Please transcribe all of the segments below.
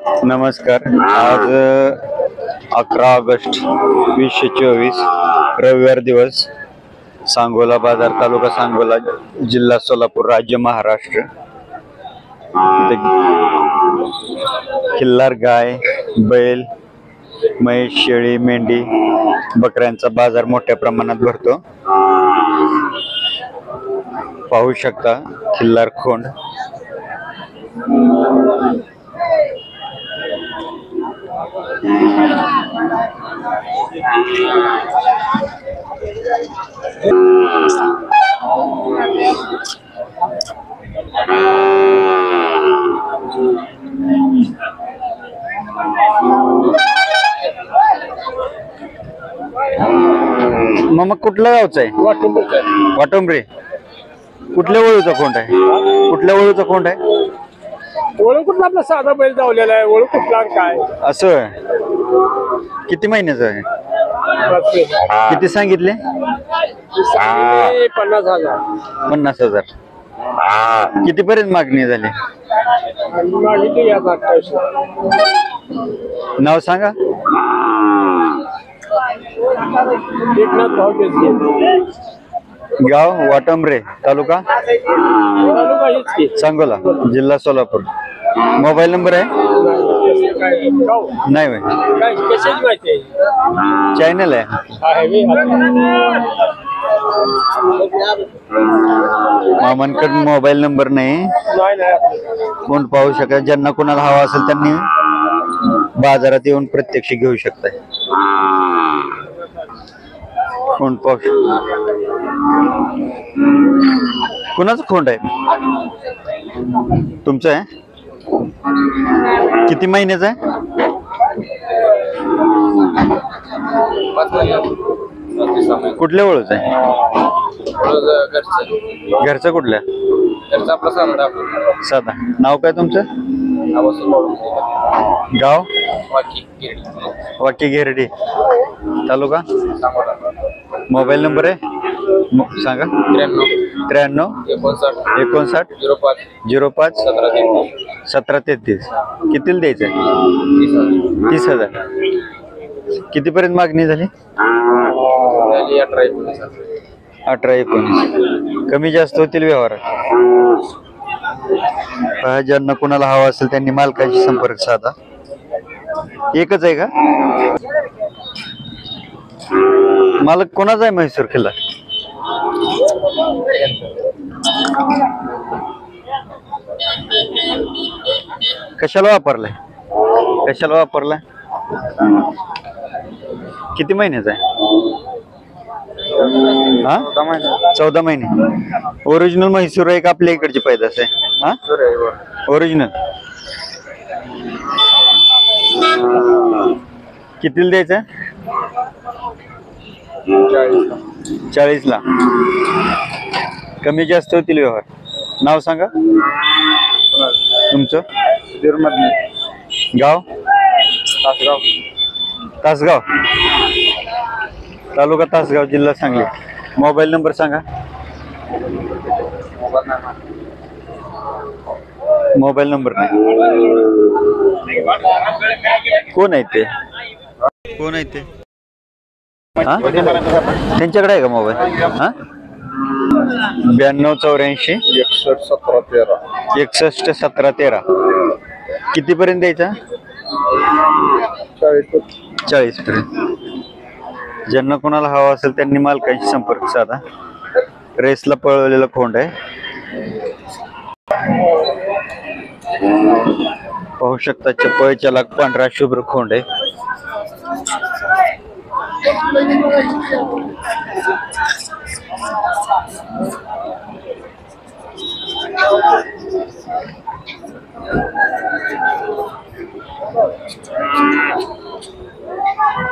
नमस्कार. आज 11 ऑगस्ट 2024 रविवार दिवस. सांगोला बाजार, तालुका सांगोला, जिल्हा सोलापूर, राज्य महाराष्ट्र. खिल्लार गाय, बैल, म्हैस, शेळी, मेंढी, बकऱ्यांचा बाजार मोठ्या प्रमाणात भरतो. पाहू शकता खिल्लार खोंड. मग कुठल्या गावचा आहे? वाटुंबरे. कुठल्या वळूचा खोंड आहे? कुठल्या वळूचा खोंड आहे? ओळख कुठला आपला साधा बैल धावलेला आहे. ओळख कुठला काय असं. किती महिन्याचं आहे? किती सांगितले? 50,000. 50,000. किती पर्यंत मागणी झाली? नाव सांगा. गाव वाटंबरे, तालुका सांगोला, जिल्हा सोलापूर. मोबाईल नंबर आहे? नाही भाई. चॅनल आहे. मामांकडे मोबाईल नंबर नाही. कोण पाहू शकता. ज्यांना कोणाला हवा असेल त्यांनी बाजारात येऊन प्रत्यक्ष घेऊ शकताय. कोण पाहू कुणाचं खोंड आहे? तुमचं आहे? किती महिन्याचं आहे? कुठल्या ओळख आहे? घरचं कुठल्या? साधा. नाव काय तुमचं? गाव वाकी घेरडी, तालुका. मोबाईल नंबर आहे सांगा. 93 59 05 1733. कितीला द्यायचं? 30,000. कितीपर्यंत मागणी झाली? 18-19. कमी जास्त होतील व्यवहारात. ज्यांना कोणाला हवा असेल त्यांनी मालकाशी संपर्क साधा. एकच आहे का? मालक कोणाचा आहे? म्हैसूर खिल्लार. कशाला वापरलाय? कशाला वापरलाय? किती महिन्याचा आहे? 14 महिने. ओरिजिनल म्हैसूर आहे का आपल्या इकडची पैदास आहे? ओरिजिनल. कितीला द्यायचं? 40ला. कमी जास्त होतील व्यवहार. नाव सांगा तुमचं. गाव तासगाव, तालुका तासगाव, जिल्हा सांगली. मोबाईल नंबर सांगा. मोबाईल नंबर नाही. कोण आहे ते? कोण आहे ते? त्यांच्याकडे आहे का मोबाईल? 92 84 61 17 13. कितीपर्यंत द्यायचा? 40 पर्यंत. ज्यांना कोणाला हवा असेल त्यांनी मालकांशी संपर्क साधा. रेसला पळवलेला खोंड आहे. पाहू शकता. चप्पळच्या लाग पांढरा शुभ्र खोंड आहे.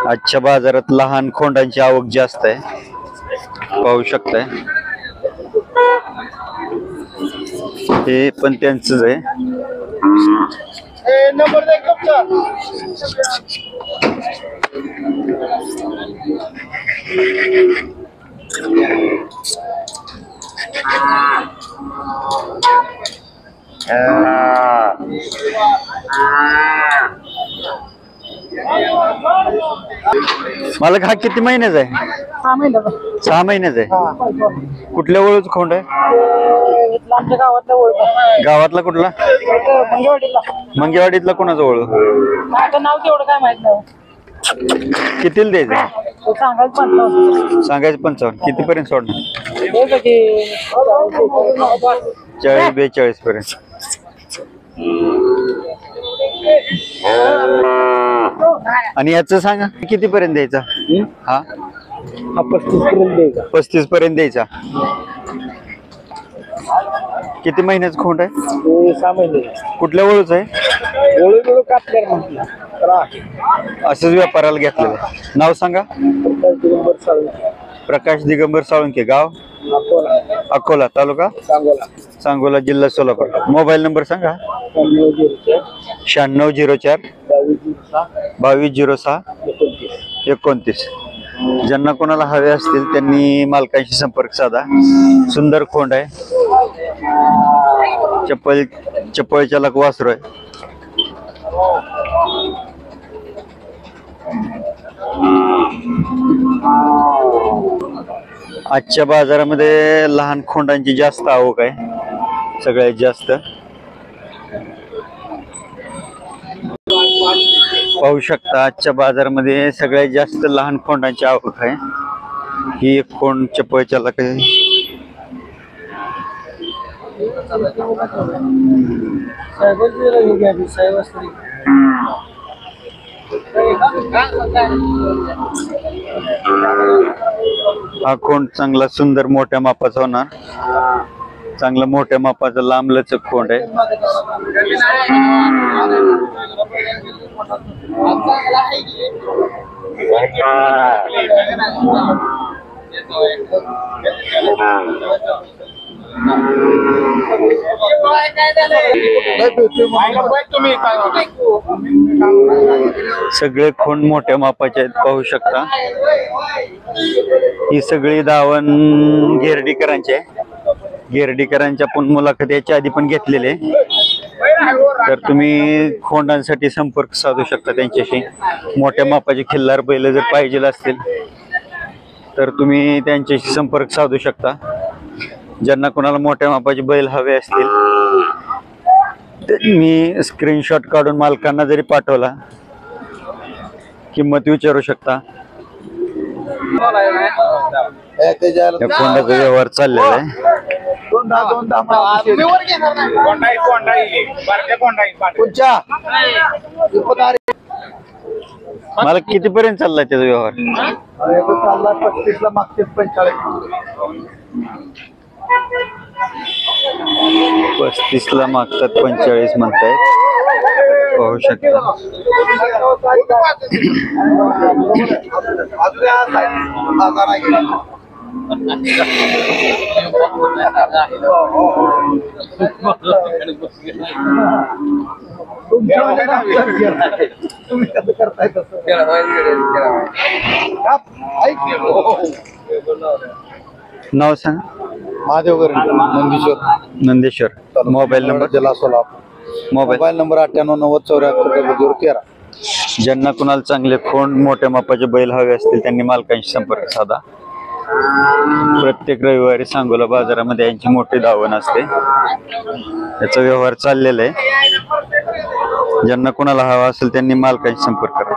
आजच्या बाजारात लहान खोंडांची आवक जास्त आहे. पाहू शकताय. हे पण त्यांचंच आहे. नंबर मालक हा किती महिन्याचा आहे? 6 महिन्याचा. 6 महिन्याचा आहे. कुठल्या ओळूच खोंड आहे? आमच्या गावातल्या ओळख गावातला कुठला? मंगेवाडीला. मंगेवाडीतला कोणाचा ओळख? माझं नाव तेवढं काय माहित नाही. कितीला द्यायचं? तो सांगायचं 55. सांगायचं 55. कितीपर्यंत सोडणार? हे कधी 40-42 पर्यंत. आणि याच सांगा किती पर्यंत द्यायचा? हा 35 पर्यंत द्यायचा. 35 पर्यंत द्यायचा. किती महिन्याचं खोंड आहे? 6 महिने. कुठल्या ओळूच आहे? ओळख कापल्या म्हटलं. असंच व्यापाराला घेतलेलं आहे. नाव सांगा. प्रकाश दिगंबर साळुंके. गाव अकोला, तालुका सांगोला, जिल्हा सोलापूर. मोबाईल नंबर सांगा. 9604 2206 29. ज्यांना कोणाला हवे असतील त्यांनी मालकांशी संपर्क साधा. सुंदर खोंड आहे. चप्पलच्या लक वासरू आहे. आजच्या बाजारामध्ये लहान खोंडांची जास्त आवक आहे. सगळ्यात जास्त पाहू शकता आजच्या बाजारामध्ये सगळ्यात जास्त लहान खोंडांची आवक आहे. ही एक खोंड चप्पलच्या लक आहे. हा खोंड चांगला सुंदर मोठ्या मापाचा होणार. चांगला मोठ्या मापाचा लांब लचक खोंड आहे. सगळे खोंड मोठ्या मापाचे आहेत. पाहू शकता ही सगळी दावण गिरडीकरांची आहे. गिरडीकरांच्या पण मुलाखत याच्या आधी पण घेतलेले. तर तुम्ही खोंडांसाठी संपर्क साधू शकता त्यांच्याशी. मोठ्या मापाचे खिल्लार बैल जर पाहिजे असतील तर तुम्ही त्यांच्याशी संपर्क साधू शकता. ज्यांना कोणाला मोठ्या मापाचे बैल हवे असतील मी स्क्रीनशॉट काढून मालकांना जरी पाठवला किंमत विचारू शकता. त्या खोंडाचा व्यवहार चाललेला आहे. मला कितीपर्यंत चाललाय त्याचा व्यवहार? 35 ला मागचे 45. 35 ला मागतात 45 म्हणतायत. पाहू शकता. तुम्ही कसं करताय तसं? नाव सांगा. महादेव नंदीश्वर. नंदेश्वर. Mobile number. जिल्हा सोलापूर. Mobile number 9890740013. ज्यांना कुणाला चांगले खोंड मोठ्या मापाचे बैल हवे असतील त्यांनी मालकांशी संपर्क साधा. प्रत्येक रविवारी सांगोला बाजारामध्ये यांची मोठी दावण असते. याचा व्यवहार चाललेला आहे. ज्यांना कुणाला हवा असेल त्यांनी मालकांशी संपर्क करा.